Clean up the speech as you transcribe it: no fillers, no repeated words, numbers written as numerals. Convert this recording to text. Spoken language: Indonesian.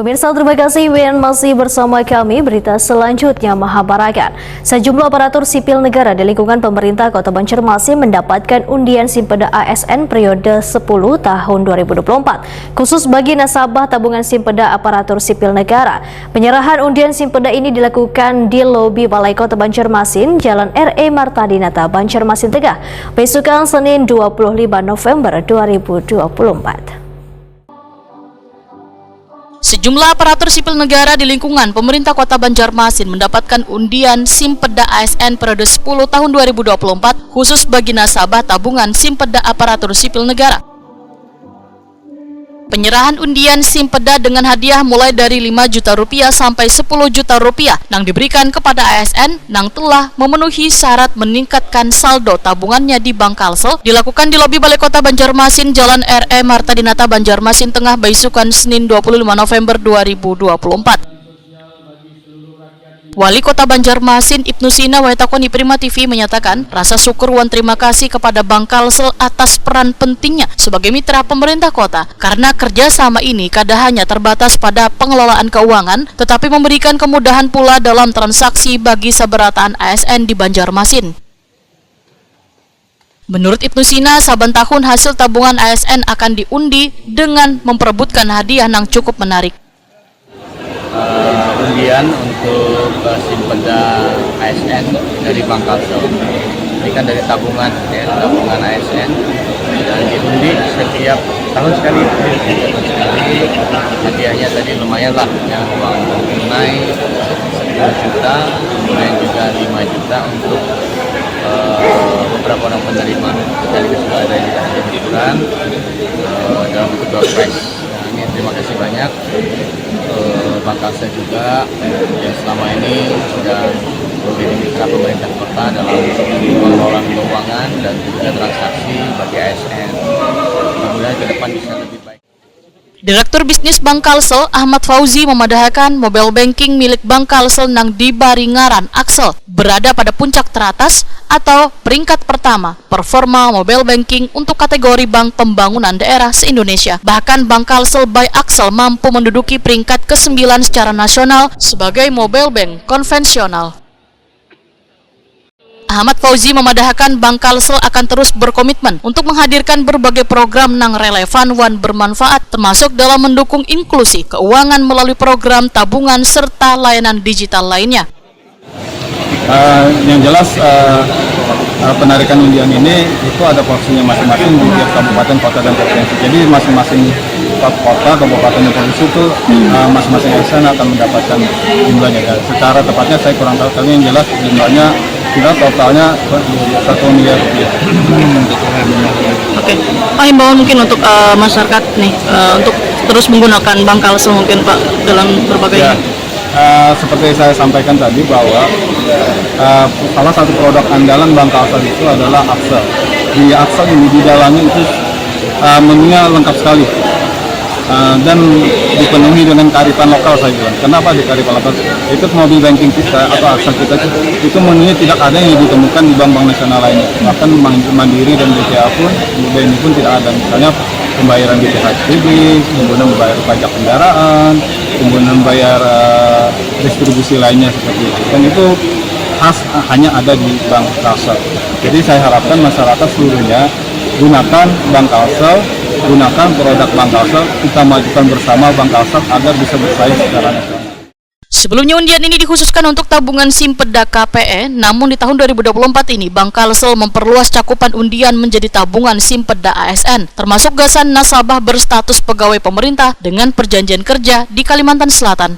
Pemirsa, terima kasih WN masih bersama kami. Berita selanjutnya Mahabarakan. Sejumlah aparatur sipil negara di lingkungan pemerintah Kota Banjarmasin mendapatkan undian Simpeda ASN periode 10 tahun 2024. Khusus bagi nasabah tabungan Simpeda aparatur sipil negara. Penyerahan undian Simpeda ini dilakukan di lobi Balai Kota Banjarmasin, Jalan R.E. Martadinata, Banjarmasin Tengah, besokan Senin 25 November 2024. Sejumlah aparatur sipil negara di lingkungan pemerintah Kota Banjarmasin mendapatkan undian Simpeda ASN periode 10 tahun 2024 khusus bagi nasabah tabungan Simpeda aparatur sipil negara. Penyerahan undian Simpeda dengan hadiah mulai dari Rp5 juta sampai Rp10 juta yang diberikan kepada ASN yang telah memenuhi syarat meningkatkan saldo tabungannya di Bank Kalsel dilakukan di lobi Balai Kota Banjarmasin, Jalan R.E. Martadinata, Banjarmasin Tengah, besokan Senin 25 November 2024. Wali Kota Banjarmasin Ibnu Sina Wahitakoni Prima TV menyatakan rasa syukur dan terima kasih kepada Bank Kalsel atas peran pentingnya sebagai mitra pemerintah kota karena kerjasama ini kada hanya terbatas pada pengelolaan keuangan tetapi memberikan kemudahan pula dalam transaksi bagi sabarataan ASN di Banjarmasin. Menurut Ibnu Sina, saban tahun hasil tabungan ASN akan diundi dengan memperebutkan hadiah yang cukup menarik. Undian untuk Simpeda ASN dari Bank Kalsel. Ini kan dari tabungan ASN dan diundi setiap tahun sekali. Hadiahnya tadi lumayan lah, yang uang tunai 10 juta, kemudian juga 5 juta untuk beberapa orang penerima. Tadi juga ada yang hiburan dalam bentuk door prize. Ini terima kasih banyak Bank Kalsel juga yang selama ini sudah menjadi mitra pemerintah kota dalam pengelolaan keuangan dan juga transaksi bagi ASN. Mudah-mudahan ke depan bisa lebih baik. Direktur Bisnis Bank Kalsel Ahmad Fauzi memadahkan mobile banking milik Bank Kalsel nang di Baringaran Axel berada pada puncak teratas atau peringkat pertama performa mobile banking untuk kategori bank pembangunan daerah se-Indonesia. Bahkan Bank Kalsel by Axel mampu menduduki peringkat ke-9 secara nasional sebagai mobile bank konvensional. Ahmad Fauzi memadahkan Bank Kalsel akan terus berkomitmen untuk menghadirkan berbagai program yang relevan dan bermanfaat termasuk dalam mendukung inklusi keuangan melalui program tabungan serta layanan digital lainnya. Yang jelas penarikan undian ini itu ada porsinya masing-masing di tiap kabupaten, kota, dan provinsi. Jadi masing-masing kota, kabupaten, dan provinsi itu masing-masing ASN akan mendapatkan jumlahnya. Secara tepatnya saya kurang tahu, tapi yang jelas jumlahnya kita totalnya Rp1 miliar. Oke, Pak, himbauan mungkin untuk masyarakat nih untuk terus menggunakan Bank Kalsel mungkin Pak dalam berbagai seperti saya sampaikan tadi bahwa salah satu produk andalan Bank Kalsel itu adalah Axel. Di Axel ini di dalamnya itu menunya lengkap sekali dan dipenuhi dengan kearifan lokal, saya bilang. Kenapa di kearifan lokal? Itu mobil banking kita atau Axel kita itu menunya tidak ada yang ditemukan di bank-bank nasional lainnya. Bahkan Mandiri dan BCA pun, BNI pun tidak ada. Misalnya pembayaran BPHSBB, kemudian membayar pajak kendaraan, kemudian membayar distribusi lainnya seperti itu. Dan itu khas hanya ada di Bank Kalsel. Jadi saya harapkan masyarakat seluruhnya gunakan Bank Kalsel, gunakan produk Bank Kalsel, kita majukan bersama Bank Kalsel agar bisa bersaing secara nasional. Sebelumnya undian ini dikhususkan untuk tabungan Simpeda KPE, namun di tahun 2024 ini Bank Kalsel memperluas cakupan undian menjadi tabungan Simpeda ASN, termasuk gasan nasabah berstatus pegawai pemerintah dengan perjanjian kerja di Kalimantan Selatan.